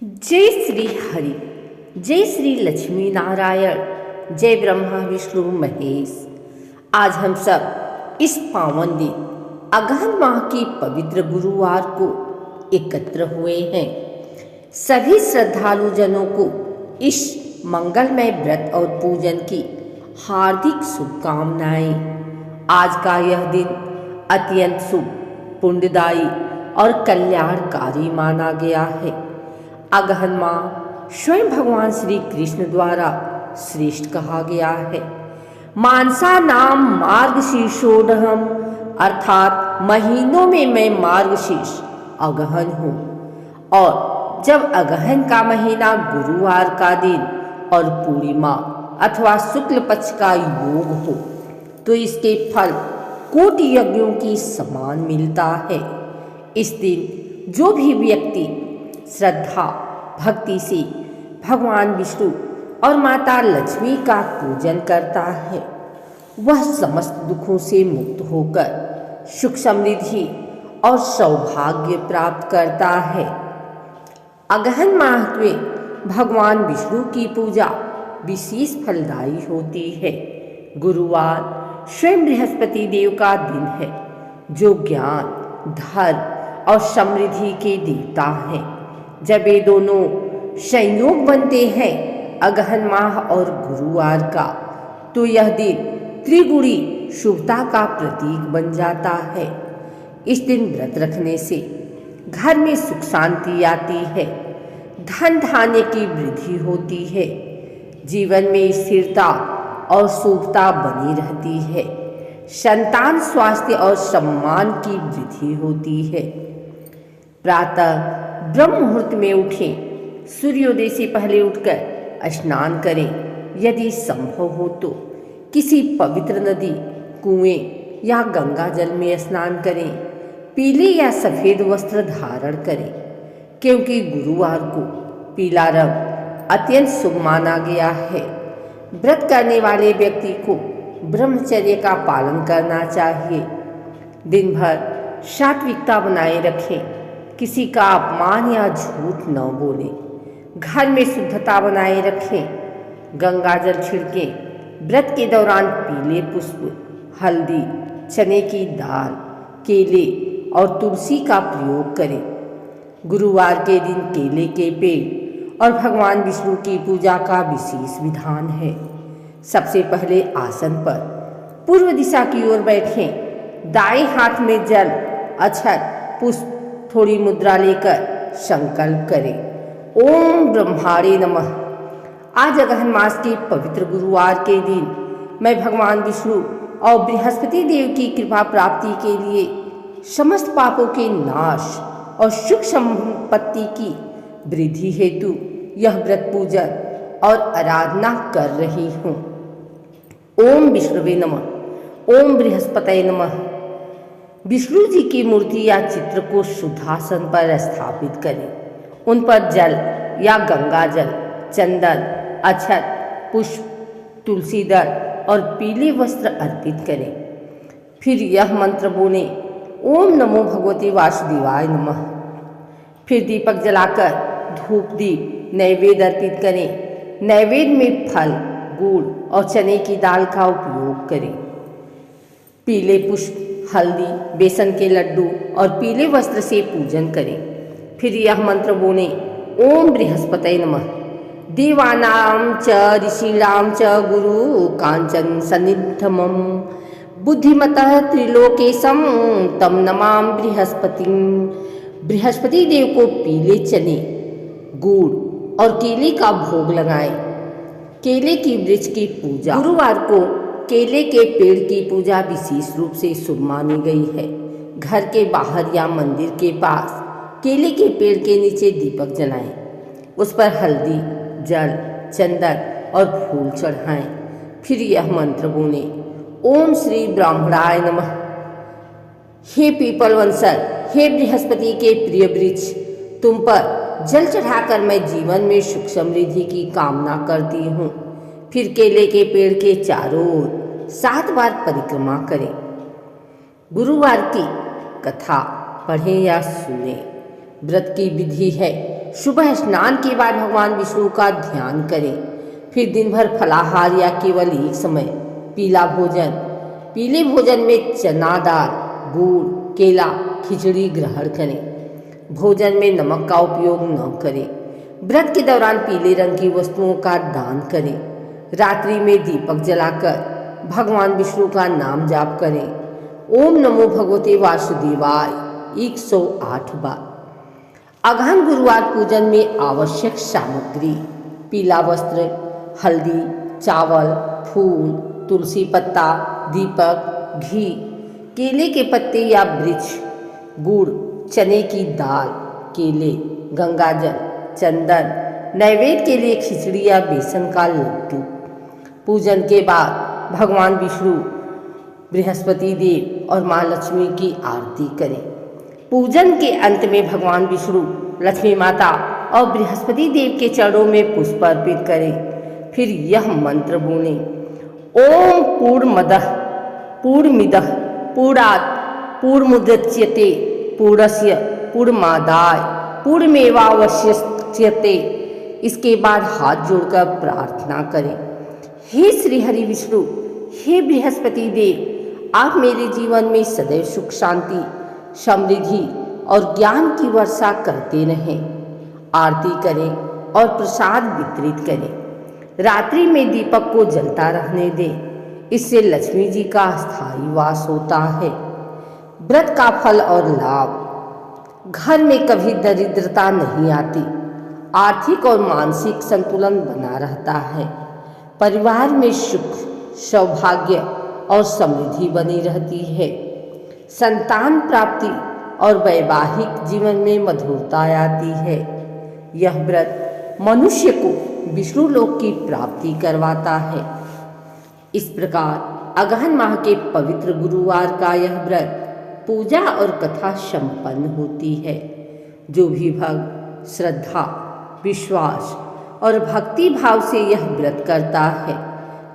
जय श्री हरि, जय श्री लक्ष्मी नारायण, जय ब्रह्मा विष्णु महेश। आज हम सब इस पावन दिन अगहन माह की पवित्र गुरुवार को एकत्र हुए हैं। सभी श्रद्धालु जनों को इस मंगलमय व्रत और पूजन की हार्दिक शुभकामनाएं। आज का यह दिन अत्यंत शुभ, पुण्यदायी और कल्याणकारी माना गया है। अगहन माह स्वयं भगवान श्री कृष्ण द्वारा श्रेष्ठ कहा गया है। मानसा नाम मार्गशीर्षोढम, अर्थात महीनों में मैं मार्गशीर्ष अगहन हूँ। और जब अगहन का महीना गुरुवार का दिन और पूर्णिमा अथवा शुक्ल पक्ष का योग हो तो इसके फल कोटि यज्ञों की समान मिलता है। इस दिन जो भी व्यक्ति श्रद्धा भक्ति से भगवान विष्णु और माता लक्ष्मी का पूजन करता है, वह समस्त दुखों से मुक्त होकर सुख समृद्धि और सौभाग्य प्राप्त करता है। अगहन माह में भगवान विष्णु की पूजा विशेष फलदायी होती है। गुरुवार स्वयं बृहस्पति देव का दिन है, जो ज्ञान, धर्म और समृद्धि के देवता हैं। जब ये दोनों संयोग बनते हैं अगहन माह और गुरुवार का, तो यह दिन त्रिगुणी शुभता का प्रतीक बन जाता है। इस दिन व्रत रखने से घर में सुख शांति आती है, धन धान्य की वृद्धि होती है, जीवन में स्थिरता और शुभता बनी रहती है, संतान स्वास्थ्य और सम्मान की वृद्धि होती है। प्रातः ब्रह्म मुहूर्त में उठें, सूर्योदय से पहले उठकर स्नान करें। यदि संभव हो तो किसी पवित्र नदी, कुएं या गंगा जल में स्नान करें। पीले या सफ़ेद वस्त्र धारण करें, क्योंकि गुरुवार को पीला रंग अत्यंत शुभ माना गया है। व्रत करने वाले व्यक्ति को ब्रह्मचर्य का पालन करना चाहिए। दिन भर सात्विकता बनाए रखें, किसी का अपमान या झूठ न बोलें, घर में शुद्धता बनाए रखें, गंगा जल छिड़कें। व्रत के दौरान पीले पुष्प, हल्दी, चने की दाल, केले और तुलसी का प्रयोग करें। गुरुवार के दिन केले के पेड़ और भगवान विष्णु की पूजा का विशेष विधान है। सबसे पहले आसन पर पूर्व दिशा की ओर बैठें। दाएं हाथ में जल, अक्षत, पुष्प, थोड़ी मुद्रा लेकर संकल्प करें। ओम ब्रह्माणे नमः। आज अगहन मास के पवित्र गुरुवार के दिन मैं भगवान विष्णु और बृहस्पति देव की कृपा प्राप्ति के लिए समस्त पापों के नाश और सुख संपत्ति की वृद्धि हेतु यह व्रत पूजन और आराधना कर रही हूँ। ओम विष्णुवे नमः। ओम बृहस्पतये नमः। विष्णु जी की मूर्ति या चित्र को शुद्धासन पर स्थापित करें। उन पर जल या गंगा जल, चंदन, अक्षत, पुष्प, तुलसी दल और पीले वस्त्र अर्पित करें। फिर यह मंत्र बोलें, ओम नमो भगवते वासुदेवाय नमः। फिर दीपक जलाकर धूप दीप नैवेद्य अर्पित करें। नैवेद्य में फल, गुड़ और चने की दाल का उपयोग करें। पीले पुष्प, हल्दी, बेसन के लड्डू और पीले वस्त्र से पूजन करें। फिर यह मंत्र बोलें, ओम बृहस्पतये नमः। देवानां च ऋषीणां च गुरु कांचन सन्निधमं बुद्धिमतः त्रिलोकेशं तम नमामि बृहस्पतिं। बृहस्पति देव को पीले चने, गुड़ और केले का भोग लगाएं। केले की वृक्ष की पूजा। गुरुवार को केले के पेड़ की पूजा विशेष रूप से शुभ मानी गई है। घर के बाहर या मंदिर के पास केले के पेड़ के नीचे दीपक जलाएं। उस पर हल्दी, जल, चंदन और फूल चढ़ाएं। फिर यह मंत्र बोलें, ओम श्री ब्राह्मणाय नमः। हे पीपल वंशज, हे बृहस्पति के प्रिय वृक्ष, तुम पर जल चढ़ाकर मैं जीवन में सुख समृद्धि की कामना करती हूँ। फिर केले के पेड़ के चारों ओर 7 बार परिक्रमा करें। गुरुवार की कथा पढ़ें या सुनें। व्रत की विधि है, सुबह स्नान के बाद भगवान विष्णु का ध्यान करें। फिर दिन भर फलाहार या केवल एक समय पीला भोजन, पीले भोजन में चना दाल, गुड़, केला, खिचड़ी ग्रहण करें। भोजन में नमक का उपयोग न करें। व्रत के दौरान पीले रंग की वस्तुओं का दान करें। रात्रि में दीपक जलाकर भगवान विष्णु का नाम जाप करें। ओम नमो भगवते वासुदेवाय 108 बार। अगहन गुरुवार पूजन में आवश्यक सामग्री: पीला वस्त्र, हल्दी, चावल, फूल, तुलसी पत्ता, दीपक, घी, केले के पत्ते या वृक्ष, गुड़, चने की दाल, केले, गंगाजल, चंदन, नैवेद्य के लिए खिचड़ी या बेसन का लड्डू। पूजन के बाद भगवान विष्णु, बृहस्पति देव और माँ लक्ष्मी की आरती करें। पूजन के अंत में भगवान विष्णु, लक्ष्मी माता और बृहस्पति देव के चरणों में पुष्प अर्पित करें। फिर यह मंत्र बोलें: ओम पूर्णमदः पूर्णमिदः पूर्णात् पूर्णमुदच्यते पूर्णस्य पूर्णमादाय पूर्णमेवावशिष्यते। इसके बाद हाथ जोड़कर प्रार्थना करें: हे श्री हरि विष्णु, हे बृहस्पति देव, आप मेरे जीवन में सदैव सुख, शांति, समृद्धि और ज्ञान की वर्षा करते रहें। आरती करें और प्रसाद वितरित करें। रात्रि में दीपक को जलता रहने दें। इससे लक्ष्मी जी का स्थायी वास होता है। व्रत का फल और लाभ: घर में कभी दरिद्रता नहीं आती। आर्थिक और मानसिक संतुलन बना रहता है। परिवार में सुख, सौभाग्य और समृद्धि बनी रहती है। संतान प्राप्ति और वैवाहिक जीवन में मधुरता आती है। यह व्रत मनुष्य को विष्णु लोक की प्राप्ति करवाता है। इस प्रकार अगहन माह के पवित्र गुरुवार का यह व्रत पूजा और कथा संपन्न होती है। जो भी भक्त श्रद्धा, विश्वास और भक्ति भाव से यह व्रत करता है,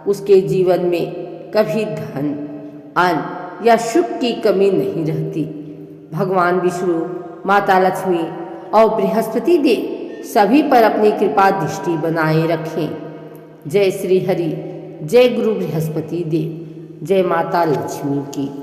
उसके जीवन में कभी धन, अन्न या सुख की कमी नहीं रहती। भगवान विष्णु, माता लक्ष्मी और बृहस्पति देव सभी पर अपनी कृपा दृष्टि बनाए रखें। जय श्री हरि, जय गुरु बृहस्पति देव, जय माता लक्ष्मी की।